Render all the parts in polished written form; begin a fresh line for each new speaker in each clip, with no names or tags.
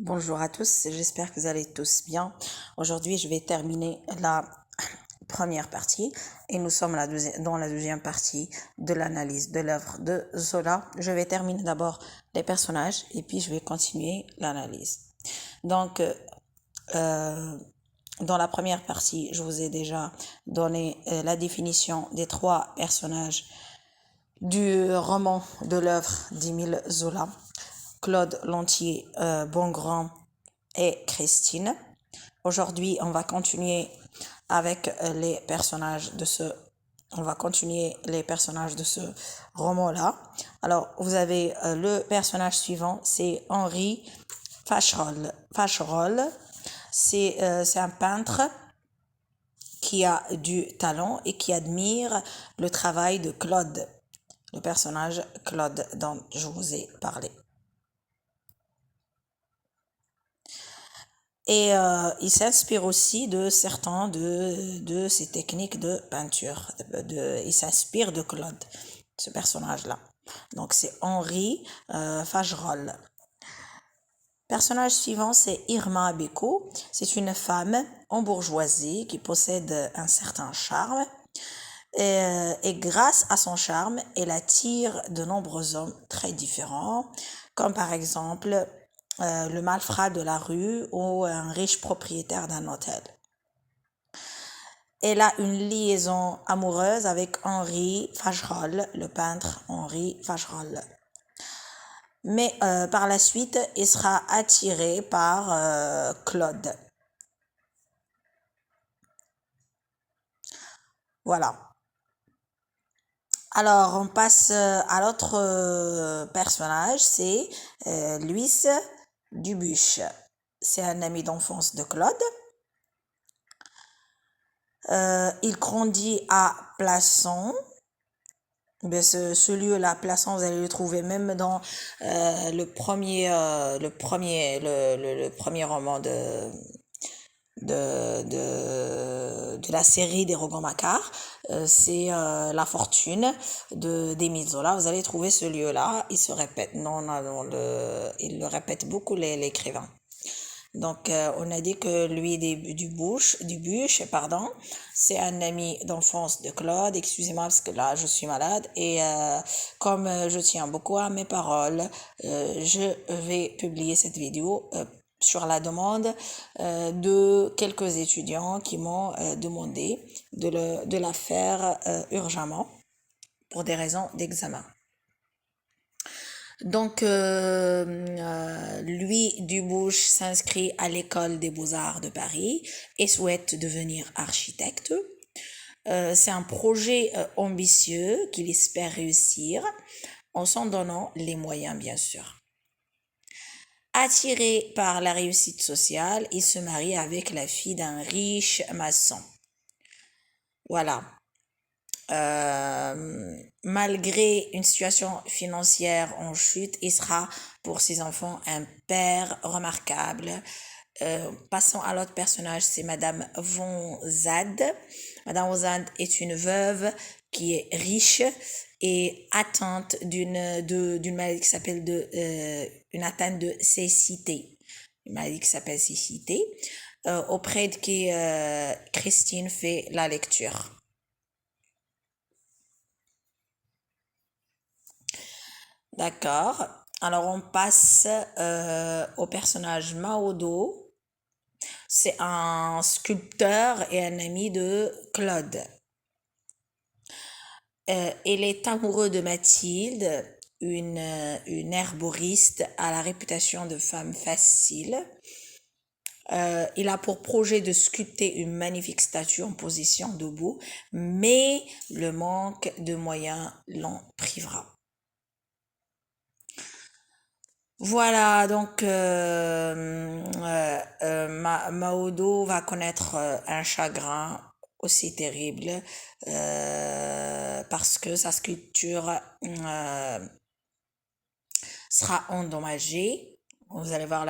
Bonjour à tous, j'espère que vous allez tous bien. Aujourd'hui, je vais terminer la première partie et nous sommes dans la deuxième partie de l'analyse de l'œuvre de Zola. Je vais terminer d'abord les personnages et puis je vais continuer l'analyse. Donc, dans la première partie, je vous ai déjà donné la définition des trois personnages du roman de l'œuvre d'Émile Zola. Claude Lantier, Bongrand et Christine. Aujourd'hui, on va continuer avec les personnages de ce roman-là. Alors, vous avez le personnage suivant, c'est Henri Facherolles. Facherolles, c'est un peintre qui a du talent et qui admire le travail de Claude, le personnage Claude dont je vous ai parlé. Et il s'inspire aussi de certains de ces techniques de peinture. Il s'inspire de Claude, ce personnage-là. Donc c'est Henri Fagerolles. Personnage suivant, c'est Irma Béco. C'est une femme en bourgeoisie qui possède un certain charme. Et grâce à son charme, elle attire de nombreux hommes très différents, comme par exemple le malfrat de la rue ou un riche propriétaire d'un hôtel. Elle a une liaison amoureuse avec Henri Fagerolles, le peintre Henri Fagerolles. Mais par la suite, il sera attiré par Claude. Voilà. Alors, on passe à l'autre personnage, c'est Louis Dubuche. C'est un ami d'enfance de Claude. Il grandit à Plassans. Ce lieu-là, Plassans, vous allez le trouver même dans le premier roman de la série des Rougon-Macquart. C'est La Fortune d'Émile Zola. Vous allez trouver ce lieu-là. Il se répète. Il le répète beaucoup l'écrivain. Donc, on a dit que lui, Dubuche, c'est un ami d'enfance de Claude. Excusez-moi parce que là, je suis malade. Et comme je tiens beaucoup à mes paroles, je vais publier cette vidéo sur la demande de quelques étudiants qui m'ont demandé de la faire urgemment pour des raisons d'examen. Donc, lui, Dubuche s'inscrit à l'école des beaux-arts de Paris et souhaite devenir architecte. C'est un projet ambitieux qu'il espère réussir en s'en donnant les moyens, bien sûr. Attiré par la réussite sociale, il se marie avec la fille d'un riche maçon. Voilà. Malgré une situation financière en chute, il sera pour ses enfants un père remarquable. Passons à l'autre personnage, c'est Madame von Zad. Madame von Zad est une veuve qui est riche et atteinte d'une maladie qui s'appelle une atteinte de cécité. Une maladie qui s'appelle cécité, auprès de qui Christine fait la lecture. D'accord. Alors on passe au personnage Maodo. C'est un sculpteur et un ami de Claude. Il est amoureux de Mathilde, une herboriste à la réputation de femme facile. Il a pour projet de sculpter une magnifique statue en position debout, mais le manque de moyens l'en privera. Voilà, donc Maodo va connaître un chagrin aussi terrible parce que sa sculpture sera endommagée. Vous allez voir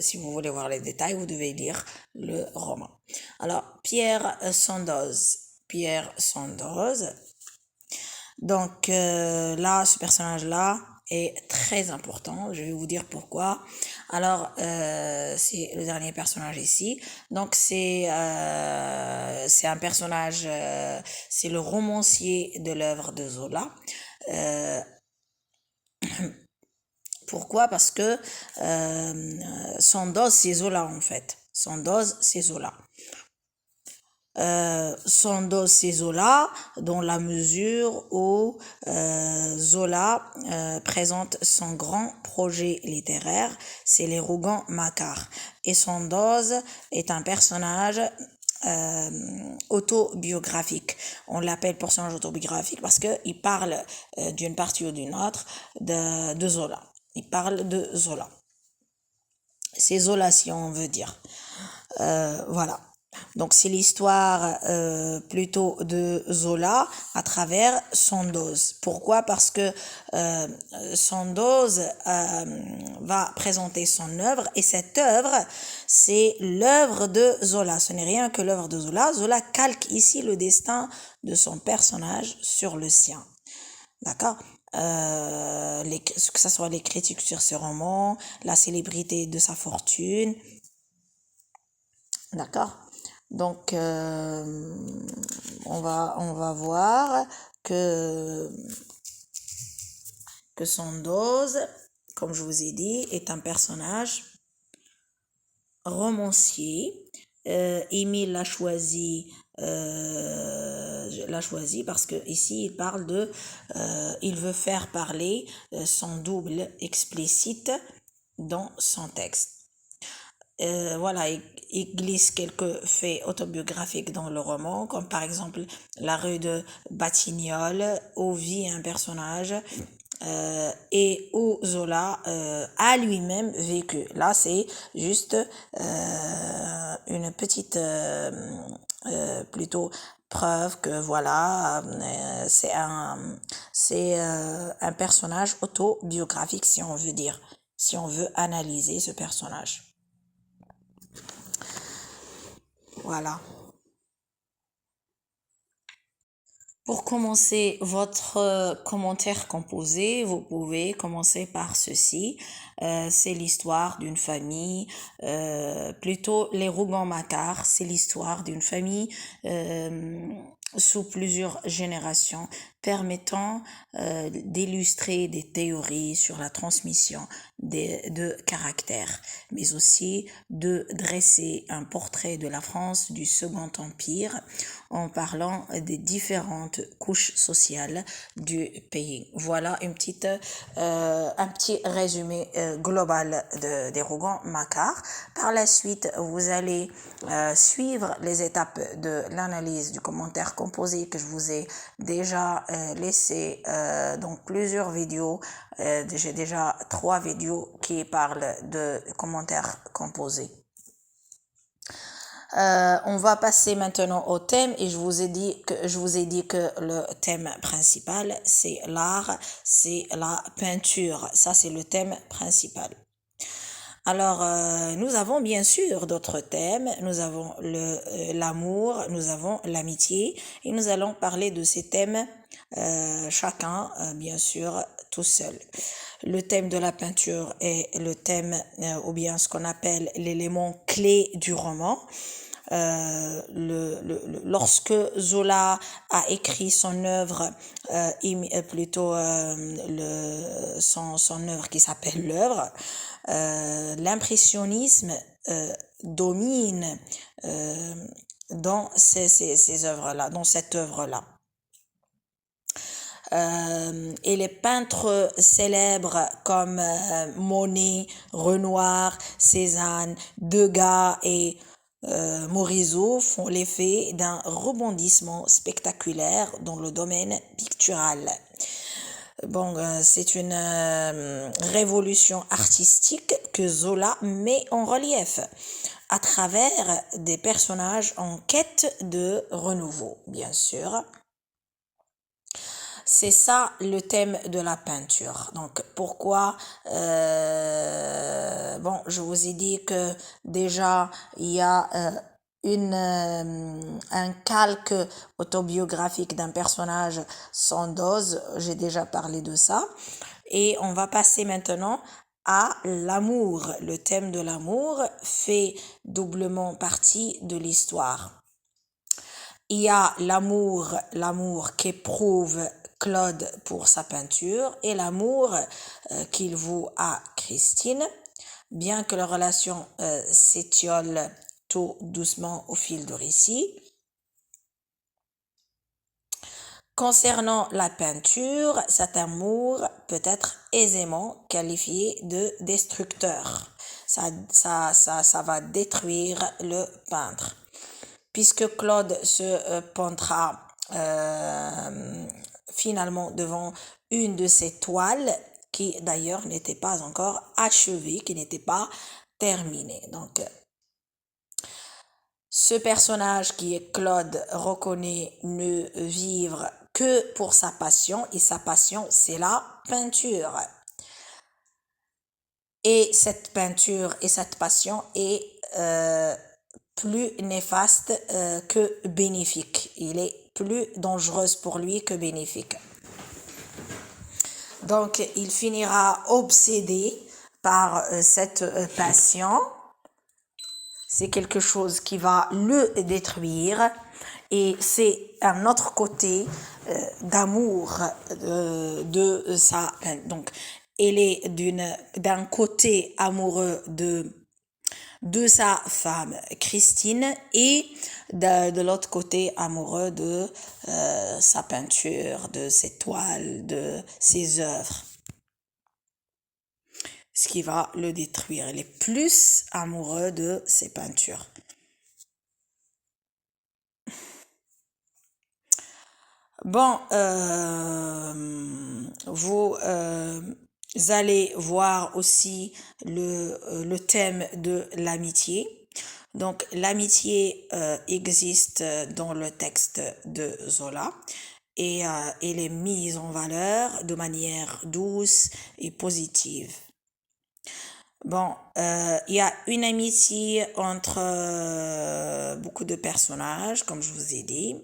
si vous voulez voir les détails, vous devez lire le roman. Alors, Pierre Sandoz. Donc là, ce personnage-là est très important. Je vais vous dire pourquoi. Alors, c'est le dernier personnage ici. Donc, c'est un personnage, c'est le romancier de l'œuvre de Zola. Pourquoi? Parce que Sandoz, c'est Zola en fait. Sandoz, c'est Zola. Sandoz, c'est Zola dans la mesure où Zola présente son grand projet littéraire, c'est les Rougon-Macquart. Et Sandoz est un personnage autobiographique. On l'appelle personnage autobiographique parce qu'il parle d'une partie ou d'une autre de Zola. Il parle de Zola. C'est Zola si on veut dire. Voilà. Donc c'est l'histoire plutôt de Zola à travers Sandoz. Pourquoi? Parce que Sandoz va présenter son œuvre et cette œuvre, c'est l'œuvre de Zola. Ce n'est rien que l'œuvre de Zola. Zola calque ici le destin de son personnage sur le sien. D'accord? Que ce soit les critiques sur ses romans, la célébrité de sa fortune. D'accord? Donc, on va voir que Sandoz, comme je vous ai dit, est un personnage romancier. Émile l'a choisi parce que ici il parle de il veut faire parler son double explicite dans son texte. Voilà, il glisse quelques faits autobiographiques dans le roman, comme par exemple la rue de Batignolles, où vit un personnage et où Zola a lui-même vécu. Là, c'est juste une petite plutôt preuve que voilà, c'est un personnage autobiographique, si on veut dire, si on veut analyser ce personnage. Voilà. Pour commencer votre commentaire composé, vous pouvez commencer par ceci. C'est l'histoire d'une famille, plutôt les Rougon-Macquart, c'est l'histoire d'une famille sous plusieurs générations, permettant d'illustrer des théories sur la transmission de caractères, mais aussi de dresser un portrait de la France du Second Empire en parlant des différentes couches sociales du pays. Voilà un petit résumé global des Rougon-Macquart. Par la suite, vous allez suivre les étapes de l'analyse du commentaire composé que je vous ai déjà laissé dans plusieurs vidéos. J'ai déjà 3 vidéos qui parlent de commentaires composés. On va passer maintenant au thème et je vous ai dit que le thème principal c'est l'art, c'est la peinture. Ça c'est le thème principal. Alors nous avons bien sûr d'autres thèmes. Nous avons l'amour, nous avons l'amitié et nous allons parler de ces thèmes chacun bien sûr tout seul. Le thème de la peinture est le thème ou bien ce qu'on appelle l'élément clé du roman. Lorsque Zola a écrit son œuvre, son œuvre qui s'appelle l'œuvre, l'impressionnisme domine dans ces œuvres-là, dans cette œuvre-là. Et les peintres célèbres comme Monet, Renoir, Cézanne, Degas et Morisot font l'effet d'un rebondissement spectaculaire dans le domaine pictural. Bon, c'est une révolution artistique que Zola met en relief à travers des personnages en quête de renouveau, bien sûr. C'est ça le thème de la peinture. Donc pourquoi je vous ai dit que déjà il y a un calque autobiographique d'un personnage Sandoz, j'ai déjà parlé de ça. Et on va passer maintenant à l'amour. Le thème de l'amour fait doublement partie de l'histoire. Il y a l'amour qu'éprouve Claude pour sa peinture et l'amour qu'il voue à Christine, bien que leur relation s'étiole tout doucement au fil du récit. Concernant la peinture, cet amour peut être aisément qualifié de destructeur. Ça va détruire le peintre. Puisque Claude se peindra finalement devant une de ses toiles qui d'ailleurs n'était pas encore achevée, qui n'était pas terminée. Donc, ce personnage qui est Claude reconnaît ne vivre que pour sa passion, et sa passion, c'est la peinture. Et cette peinture et cette passion est plus néfaste que bénéfique. Il est plus dangereuse pour lui que bénéfique. Donc, il finira obsédé par cette passion. C'est quelque chose qui va le détruire. Et c'est un autre côté d'amour de sa... Donc, elle est d'un côté amoureux de sa femme Christine et de l'autre côté amoureux de sa peinture, de ses toiles, de ses œuvres. Ce qui va le détruire. Il est plus amoureux de ses peintures. Bon, vous allez voir aussi le thème de l'amitié. Donc, l'amitié existe dans le texte de Zola et elle est mise en valeur de manière douce et positive. Bon, il y a une amitié entre beaucoup de personnages, comme je vous ai dit.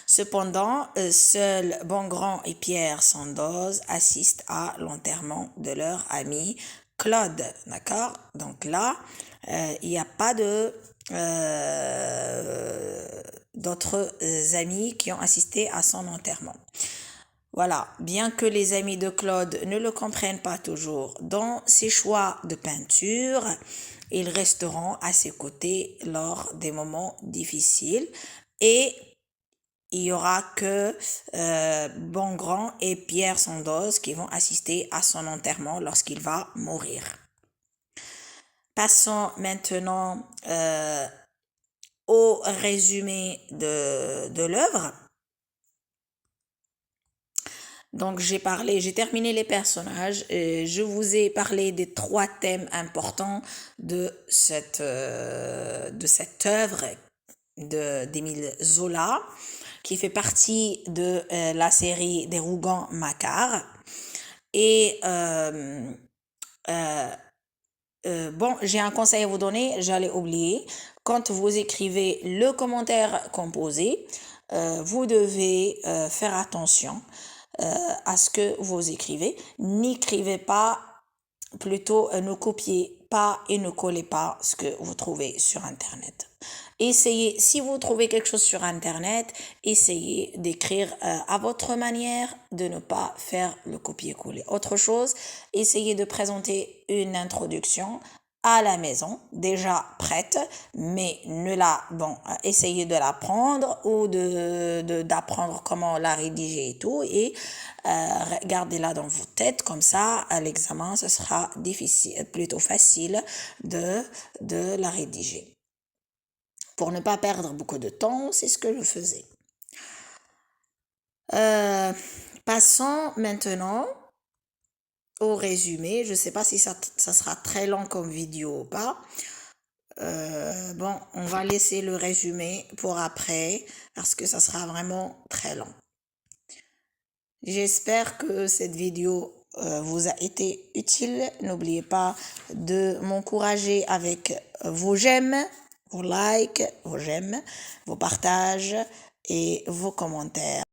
Cependant, seuls Bongrand et Pierre Sandoz assistent à l'enterrement de leur ami Claude, d'accord? Donc là, il n'y a pas d'autres amis qui ont assisté à son enterrement. Voilà, bien que les amis de Claude ne le comprennent pas toujours dans ses choix de peinture, ils resteront à ses côtés lors des moments difficiles et il y aura que Bongrand et Pierre Sandoz qui vont assister à son enterrement lorsqu'il va mourir. Passons maintenant au résumé de l'œuvre. Donc j'ai terminé les personnages et je vous ai parlé des 3 thèmes importants de cette œuvre d'Émile Zola, qui fait partie de la série des Rougon-Macquart. Et bon, j'ai un conseil à vous donner, j'allais oublier. Quand vous écrivez le commentaire composé, vous devez faire attention à ce que vous écrivez. N'écrivez pas, plutôt ne copiez pas et ne collez pas ce que vous trouvez sur Internet. Essayez, si vous trouvez quelque chose sur Internet, essayez d'écrire à votre manière, de ne pas faire le copier-coller. Autre chose, essayez de présenter une introduction à la maison, déjà prête, mais essayez de la prendre ou d'apprendre comment la rédiger et tout, et gardez-la dans vos têtes, comme ça, à l'examen, ce sera plutôt facile de la rédiger. Pour ne pas perdre beaucoup de temps, c'est ce que je faisais. Passons maintenant au résumé. Je ne sais pas si ça sera très long comme vidéo ou pas. Bon, on va laisser le résumé pour après parce que ça sera vraiment très long. J'espère que cette vidéo vous a été utile. N'oubliez pas de m'encourager avec vos j'aime, vos likes, vos j'aime, vos partages et vos commentaires.